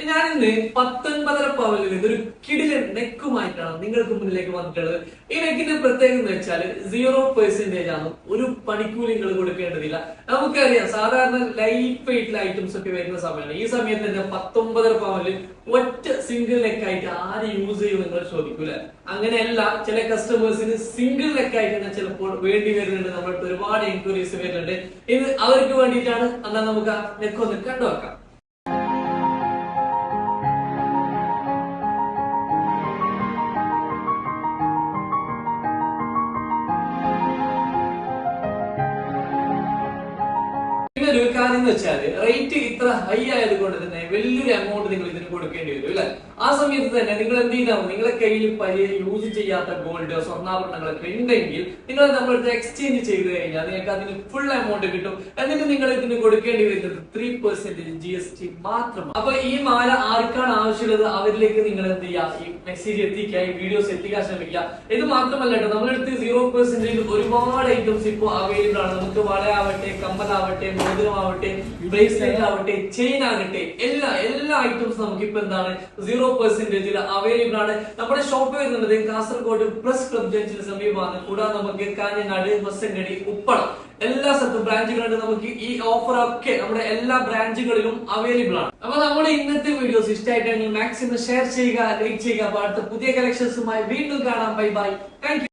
ഞാനിന്ന് 19.5 പവനിൽ ഒരു കിടിലൻ നെക്കുമായിട്ടാണ് നിങ്ങൾക്ക് മുന്നിലേക്ക് വന്നിട്ടുള്ളത്. ഈ നെക്കിന്റെ പ്രത്യേകത എന്ന് വെച്ചാൽ 0% ആണ്. ഒരു പണിക്കൂലി നിങ്ങൾ കൊടുക്കേണ്ടതില്ല. നമുക്കറിയാം സാധാരണ ലൈറ്റ് വെയിറ്റ് ഐറ്റംസ് ഒക്കെ വരുന്ന സമയമാണ്. ഈ സമയത്ത് തന്നെ 19.5 പവനിൽ ഒറ്റ സിംഗിൾ നെക്കായിട്ട് ആര് യൂസ് ചെയ്യും നിങ്ങൾ ചോദിക്കൂല. അങ്ങനെയല്ല, ചില കസ്റ്റമേഴ്സിന് സിംഗിൾ നെക്കായിട്ട് തന്നെ ചിലപ്പോൾ വേണ്ടി വരുന്നുണ്ട്. നമ്മൾക്ക് ഒരുപാട് എൻക്വയറീസ് വരുന്നുണ്ട്. ഇത് അവർക്ക് വേണ്ടിയിട്ടാണ്. എന്നാൽ നമുക്ക് ആ നെക്കൊന്ന് കണ്ടുവെക്കാം. ഒരു കാര്യം എന്ന് വെച്ചാൽ റേറ്റ് ഇത്ര ഹൈ ആയതുകൊണ്ട് തന്നെ വലിയൊരു എമൗണ്ട് നിങ്ങൾ ഇതിന് കൊടുക്കേണ്ടി വരും അല്ലെ. ആ സമയത്ത് തന്നെ നിങ്ങൾ എന്ത് ചെയ്താൽ നിങ്ങളെ കയ്യിൽ പഴയ യൂസ് ചെയ്യാത്ത ഗോൾഡ് സ്വർണ്ണാഭരണങ്ങളൊക്കെ ഉണ്ടെങ്കിൽ നിങ്ങൾ നമ്മളടുത്ത് എക്സ്ചേഞ്ച് ചെയ്ത് കഴിഞ്ഞാൽ നിങ്ങൾക്ക് അതിന് ഫുൾ എമൗണ്ട് കിട്ടും. എന്നിട്ട് നിങ്ങൾ ഇതിന് കൊടുക്കേണ്ടി വരുന്നത് 3% GST മാത്രമാണ്. അപ്പൊ ഈ മാല ആർക്കാണ് ആവശ്യമുള്ളത് അവരിലേക്ക് നിങ്ങൾ എന്ത് ചെയ്യുക, ഈ മെസ്സേജ് എത്തിക്കുക, ഈ വീഡിയോസ് എത്തിക്കാൻ ശ്രമിക്കുക. ഇത് മാത്രമല്ല കേട്ടോ, നമ്മളടുത്ത് 0% ഒരുപാട് ഐറ്റംസ് ഇപ്പോൾ അവൈലബിൾ ആണ്. നമുക്ക് വളയാവട്ടെ, കമ്മലാവട്ടെ, മോതിരമാവട്ടെ, ബ്രേസ്ലെറ്റ് ആവട്ടെ, ചെയിൻ ആകട്ടെ, എല്ലാ ഐറ്റംസ് നമുക്ക് ഇപ്പൊ എന്താണ് 0% അവൈലബിൾ ആണ്. നമ്മുടെ ഷോപ്പ് വരുന്നത് കാസർഗോഡ് പ്ലസ് ക്ലബ് ജംഗ്ഷന് സമീപമാണ്. കൂടാതെ നമുക്ക് കാഞ്ഞങ്ങാട്, മസങ്കടി, ഉപ്പളം എല്ലാ സ്ഥലത്തും ബ്രാഞ്ചുകളുണ്ട്. നമുക്ക് ഈ ഓഫർ ഒക്കെ നമ്മുടെ എല്ലാ ബ്രാഞ്ചുകളിലും അവൈലബിൾ ആണ്. അപ്പൊ നമ്മുടെ ഇന്നത്തെ വീഡിയോസ് ഇഷ്ടമായിട്ടാണെങ്കിൽ മാക്സിമം ഷെയർ ചെയ്യുക, ലൈക്ക് ചെയ്യുക. അപ്പൊ അടുത്ത പുതിയ കളക്ഷൻസുമായി വീണ്ടും കാണാം. Bye bye, thank you.